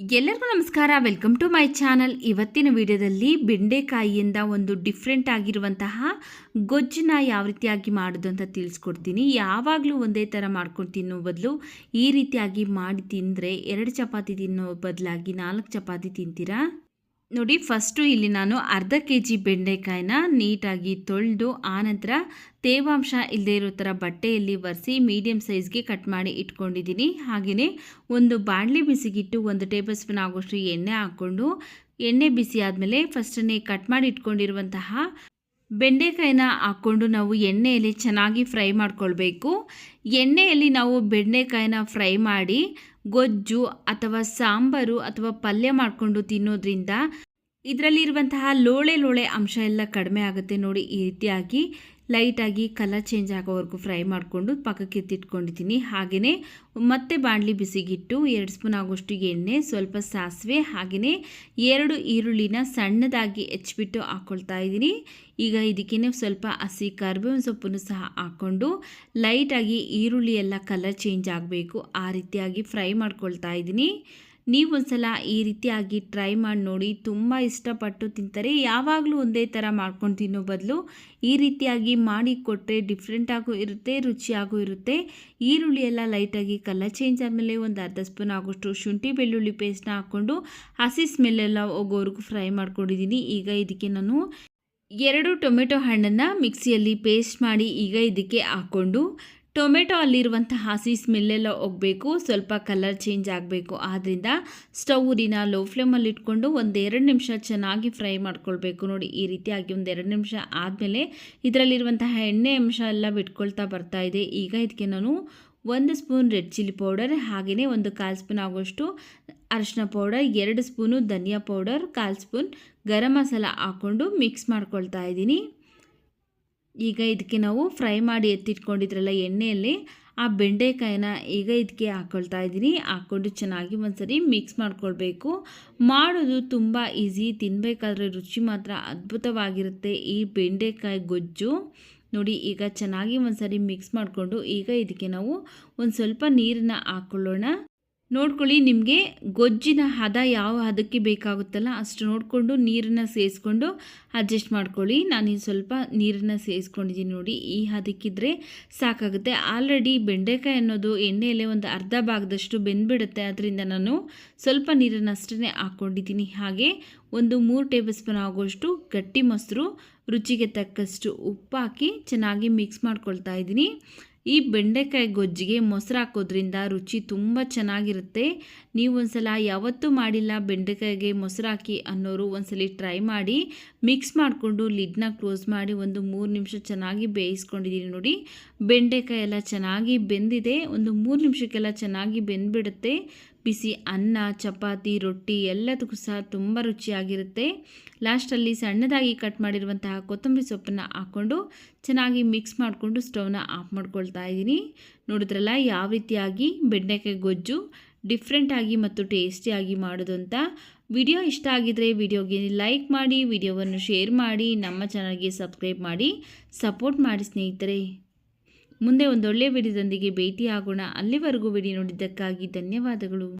ಎಲ್ಲರಿಗೂ ನಮಸ್ಕಾರ. Welcome to my channel. ಇವತ್ತಿನ ವಿಡಿಯೋದಲ್ಲಿ ಬೆಂಡೆಕಾಯಿಯಿಂದ ಒಂದು ಡಿಫ್ರೆಂಟ್ ಆಗಿರುವಂತಹ ಗೊಜ್ಜನ್ನ ಯಾವ ರೀತಿಯಾಗಿ ಮಾಡೋದು ಅಂತ ತಿಳಿಸ್ಕೊಡ್ತೀನಿ. ಯಾವಾಗಲೂ ಒಂದೇ ಥರ ಮಾಡ್ಕೊಂಡು ತಿನ್ನೋ ಬದಲು ಈ ರೀತಿಯಾಗಿ ಮಾಡಿ ತಿಂದರೆ 2 ಚಪಾತಿ ತಿನ್ನೋ ಬದಲಾಗಿ 4 ಚಪಾತಿ ತಿಂತೀರಾ. ನೋಡಿ, ಫಸ್ಟು ಇಲ್ಲಿ ನಾನು ಅರ್ಧ kg ಬೆಂಡೆಕಾಯಿನ ನೀಟಾಗಿ ತೊಳೆದು ಆನಂತರ ತೇವಾಂಶ ಇಲ್ಲದೆ ಇರೋ ಥರ ಬಟ್ಟೆಯಲ್ಲಿ ಒರೆಸಿ ಮೀಡಿಯಮ್ ಸೈಜ್ಗೆ ಕಟ್ ಮಾಡಿ ಇಟ್ಕೊಂಡಿದ್ದೀನಿ. ಹಾಗೆಯೇ ಒಂದು ಬಾಣಲಿ ಬಿಸಿಗಿಟ್ಟು 1 ಟೇಬಲ್ ಸ್ಪೂನ್ ಆಗೋಷ್ಟು ಎಣ್ಣೆ ಹಾಕ್ಕೊಂಡು, ಎಣ್ಣೆ ಬಿಸಿ ಆದಮೇಲೆ ಫಸ್ಟನ್ನೇ ಕಟ್ ಮಾಡಿ ಇಟ್ಕೊಂಡಿರುವಂತಹ ಬೆಂಡೆಕಾಯಿನ ಹಾಕ್ಕೊಂಡು ನಾವು ಎಣ್ಣೆಯಲ್ಲಿ ಚೆನ್ನಾಗಿ ಫ್ರೈ ಮಾಡ್ಕೊಳ್ಬೇಕು. ಎಣ್ಣೆಯಲ್ಲಿ ನಾವು ಬೆಂಡೆಕಾಯಿನ ಫ್ರೈ ಮಾಡಿ ಗೊಜ್ಜು ಅಥವಾ ಸಾಂಬಾರು ಅಥವಾ ಪಲ್ಯ ಮಾಡಿಕೊಂಡು ತಿನ್ನೋದ್ರಿಂದ ಇದರಲ್ಲಿರುವಂತಹ ಲೋಳೆ ಅಂಶ ಎಲ್ಲ ಕಡಿಮೆ ಆಗುತ್ತೆ. ನೋಡಿ, ಈ ರೀತಿಯಾಗಿ ಲೈಟಾಗಿ ಕಲರ್ ಚೇಂಜ್ ಆಗೋವರೆಗೂ ಫ್ರೈ ಮಾಡಿಕೊಂಡು ಪಕ್ಕಕ್ಕೆ ಎತ್ತಿಟ್ಕೊಂಡಿದ್ದೀನಿ. ಹಾಗೆಯೇ ಮತ್ತೆ ಬಾಣಲಿ ಬಿಸಿಗಿಟ್ಟು 2 ಸ್ಪೂನ್ ಆಗೋಷ್ಟು ಎಣ್ಣೆ, ಸ್ವಲ್ಪ ಸಾಸಿವೆ, ಹಾಗೆಯೇ 2 ಈರುಳ್ಳಿನ ಸಣ್ಣದಾಗಿ ಹೆಚ್ಚಿಬಿಟ್ಟು ಹಾಕ್ಕೊಳ್ತಾ ಇದ್ದೀನಿ. ಈಗ ಇದಕ್ಕೇ ಸ್ವಲ್ಪ ಹಸಿ ಕರಿಬೇವಿನ ಸೊಪ್ಪನ್ನು ಸಹ ಹಾಕ್ಕೊಂಡು ಲೈಟಾಗಿ ಈರುಳ್ಳಿ ಎಲ್ಲ ಕಲರ್ ಚೇಂಜ್ ಆಗಬೇಕು ಆ ರೀತಿಯಾಗಿ ಫ್ರೈ ಮಾಡ್ಕೊಳ್ತಾ ಇದ್ದೀನಿ. ನೀವು ಒಂದ್ಸಲ ಈ ರೀತಿಯಾಗಿ ಟ್ರೈ ಮಾಡಿ ನೋಡಿ, ತುಂಬ ಇಷ್ಟಪಟ್ಟು ತಿಂತಾರೆ. ಯಾವಾಗಲೂ ಒಂದೇ ಥರ ಮಾಡ್ಕೊಂಡು ತಿನ್ನೋ ಬದಲು ಈ ರೀತಿಯಾಗಿ ಮಾಡಿ ಕೊಟ್ಟರೆ ಡಿಫ್ರೆಂಟಾಗೂ ಇರುತ್ತೆ, ರುಚಿಯಾಗೂ ಇರುತ್ತೆ. ಈರುಳ್ಳಿ ಎಲ್ಲ ಲೈಟಾಗಿ ಕಲರ್ ಚೇಂಜ್ ಆದಮೇಲೆ ಒಂದು ಅರ್ಧ ಸ್ಪೂನ್ ಆಗೋಷ್ಟು ಶುಂಠಿ ಬೆಳ್ಳುಳ್ಳಿ ಪೇಸ್ಟ್ನ ಹಾಕ್ಕೊಂಡು ಹಸಿ ಸ್ಮೆಲ್ಲೆಲ್ಲ ಹೋಗೋವರೆಗೂ ಫ್ರೈ ಮಾಡ್ಕೊಂಡಿದ್ದೀನಿ. ಈಗ ಇದಕ್ಕೆ ನಾನು 2 ಟೊಮೆಟೊ ಹಣ್ಣನ್ನು ಮಿಕ್ಸಿಯಲ್ಲಿ ಪೇಸ್ಟ್ ಮಾಡಿ ಈಗ ಇದಕ್ಕೆ ಹಾಕ್ಕೊಂಡು ಟೊಮೆಟೊ ಅಲ್ಲಿರುವಂಥ ಹಸಿ ಸ್ಮೆಲ್ಲೆಲ್ಲ ಹೋಗಬೇಕು, ಸ್ವಲ್ಪ ಕಲರ್ ಚೇಂಜ್ ಆಗಬೇಕು. ಆದ್ದರಿಂದ ಸ್ಟವ್ನ ಲೋ ಫ್ಲೇಮಲ್ಲಿ ಇಟ್ಕೊಂಡು 1-2 ನಿಮಿಷ ಚೆನ್ನಾಗಿ ಫ್ರೈ ಮಾಡ್ಕೊಳ್ಬೇಕು. ನೋಡಿ, ಈ ರೀತಿಯಾಗಿ 1-2 ನಿಮಿಷ ಆದಮೇಲೆ ಇದರಲ್ಲಿರುವಂತಹ ಎಣ್ಣೆ ಅಂಶ ಎಲ್ಲ ಬಿಟ್ಕೊಳ್ತಾ ಬರ್ತಾ ಇದೆ. ಈಗ ಇದಕ್ಕೆ ನಾನು 1 ಸ್ಪೂನ್ ರೆಡ್ ಚಿಲ್ಲಿ ಪೌಡರ್, ಹಾಗೆಯೇ 1/4 ಸ್ಪೂನ್ ಆಗೋಷ್ಟು ಅರಿಶಿನ ಪೌಡರ್, 2 ಸ್ಪೂನು ಧನಿಯಾ ಪೌಡರ್, 1/4 ಸ್ಪೂನ್ ಗರಂ ಮಸಾಲ ಹಾಕ್ಕೊಂಡು ಮಿಕ್ಸ್ ಮಾಡ್ಕೊಳ್ತಾ ಇದ್ದೀನಿ. ಈಗ ಇದಕ್ಕೆ ನಾವು ಫ್ರೈ ಮಾಡಿ ಎತ್ತಿಟ್ಕೊಂಡಿದ್ರಲ್ಲ ಎಣ್ಣೆಯಲ್ಲಿ, ಆ ಬೆಂಡೆಕಾಯಿನ ಈಗ ಇದಕ್ಕೆ ಹಾಕ್ಕೊಳ್ತಾ ಇದ್ದೀನಿ. ಹಾಕ್ಕೊಂಡು ಚೆನ್ನಾಗಿ ಒಂದ್ಸರಿ ಮಿಕ್ಸ್ ಮಾಡ್ಕೊಳ್ಬೇಕು. ಮಾಡೋದು ತುಂಬ ಈಸಿ, ತಿನ್ನಬೇಕಾದ್ರೆ ರುಚಿ ಮಾತ್ರ ಅದ್ಭುತವಾಗಿರುತ್ತೆ ಈ ಬೆಂಡೆಕಾಯಿ ಗೊಜ್ಜು. ನೋಡಿ, ಈಗ ಚೆನ್ನಾಗಿ ಒಂದ್ಸರಿ ಮಿಕ್ಸ್ ಮಾಡಿಕೊಂಡು ಈಗ ಇದಕ್ಕೆ ನಾವು ಒಂದು ಸ್ವಲ್ಪ ನೀರನ್ನ ಹಾಕ್ಕೊಳ್ಳೋಣ. ನೋಡ್ಕೊಳ್ಳಿ, ನಿಮಗೆ ಗೊಜ್ಜಿನ ಹದ ಯಾವ ಹದಕ್ಕೆ ಬೇಕಾಗುತ್ತಲ್ಲ ಅಷ್ಟು ನೋಡಿಕೊಂಡು ನೀರನ್ನು ಸೇರಿಸ್ಕೊಂಡು ಅಡ್ಜಸ್ಟ್ ಮಾಡ್ಕೊಳ್ಳಿ. ನಾನು ಸ್ವಲ್ಪ ನೀರನ್ನು ಸೇರಿಸ್ಕೊಂಡಿದ್ದೀನಿ. ನೋಡಿ, ಈ ಹದಕ್ಕಿದ್ರೆ ಸಾಕಾಗುತ್ತೆ. ಆಲ್ರೆಡಿ ಬೆಂಡೆಕಾಯಿ ಅನ್ನೋದು ಎಣ್ಣೆಯಲ್ಲೇ ಒಂದು ಅರ್ಧ ಭಾಗದಷ್ಟು ಬೆಂದ್ಬಿಡುತ್ತೆ. ಅದರಿಂದ ನಾನು ಸ್ವಲ್ಪ ನೀರನ್ನು ಅಷ್ಟೇ ಹಾಕ್ಕೊಂಡಿದ್ದೀನಿ. ಹಾಗೆ 3 ಟೇಬಲ್ ಸ್ಪೂನ್ ಆಗೋಷ್ಟು ಗಟ್ಟಿ ಮೊಸರು, ರುಚಿಗೆ ತಕ್ಕಷ್ಟು ಉಪ್ಪು ಹಾಕಿ ಚೆನ್ನಾಗಿ ಮಿಕ್ಸ್ ಮಾಡ್ಕೊಳ್ತಾ ಇದ್ದೀನಿ. ಈ ಬೆಂಡೆಕಾಯಿ ಗೊಜ್ಜಿಗೆ ಮೊಸರು ಹಾಕೋದ್ರಿಂದ ರುಚಿ ತುಂಬ ಚೆನ್ನಾಗಿರುತ್ತೆ. ನೀವು ಒಂದ್ಸಲ ಯಾವತ್ತೂ ಮಾಡಿಲ್ಲ ಬೆಂಡೆಕಾಯಿಗೆ ಮೊಸರು ಹಾಕಿ ಅನ್ನೋರು ಒಂದ್ಸಲ ಟ್ರೈ ಮಾಡಿ. ಮಿಕ್ಸ್ ಮಾಡಿಕೊಂಡು ಲಿಡ್ನ ಕ್ಲೋಸ್ ಮಾಡಿ 1-3 ನಿಮಿಷ ಚೆನ್ನಾಗಿ ಬೇಯಿಸ್ಕೊಂಡಿದ್ದೀನಿ. ನೋಡಿ, ಬೆಂಡೆಕಾಯಿ ಎಲ್ಲ ಚೆನ್ನಾಗಿ ಬೆಂದಿದೆ. 3 ನಿಮಿಷಕ್ಕೆಲ್ಲ ಚೆನ್ನಾಗಿ ಬೆಂದ್ಬಿಡುತ್ತೆ. ಬಿಸಿ ಅನ್ನ, ಚಪಾತಿ, ರೊಟ್ಟಿ ಎಲ್ಲದಕ್ಕೂ ಸಹ ತುಂಬ ರುಚಿಯಾಗಿರುತ್ತೆ. ಲಾಸ್ಟಲ್ಲಿ ಸಣ್ಣದಾಗಿ ಕಟ್ ಮಾಡಿರುವಂತಹ ಕೊತ್ತಂಬರಿ ಸೊಪ್ಪನ್ನು ಹಾಕ್ಕೊಂಡು ಚೆನ್ನಾಗಿ ಮಿಕ್ಸ್ ಮಾಡಿಕೊಂಡು ಸ್ಟವ್ನ ಆಫ್ ಮಾಡ್ಕೊಳ್ತಾ ಇದ್ದೀನಿ. ನೋಡಿದ್ರಲ್ಲ ಯಾವ ರೀತಿಯಾಗಿ ಬೆಂಡೆಕಾಯಿ ಗೊಜ್ಜು ಡಿಫ್ರೆಂಟಾಗಿ ಮತ್ತು ಟೇಸ್ಟಿಯಾಗಿ ಮಾಡೋದು ಅಂತ. ವಿಡಿಯೋ ಇಷ್ಟ ಆಗಿದರೆ ವಿಡಿಯೋಗೆ ಲೈಕ್ ಮಾಡಿ, ವಿಡಿಯೋವನ್ನು ಶೇರ್ ಮಾಡಿ, ನಮ್ಮ ಚಾನಲ್ಗೆ ಸಬ್ಸ್ಕ್ರೈಬ್ ಮಾಡಿ ಸಪೋರ್ಟ್ ಮಾಡಿ ಸ್ನೇಹಿತರೆ. ಮುಂದೆ ಒಂದೊಳ್ಳೆ ವಿಡಿಯೋದೊಂದಿಗೆ ಭೇಟಿ ಆಗೋಣ. ಅಲ್ಲಿವರೆಗೂ ವಿಡಿಯೋ ನೋಡಿದ್ದಕ್ಕಾಗಿ ಧನ್ಯವಾದಗಳು.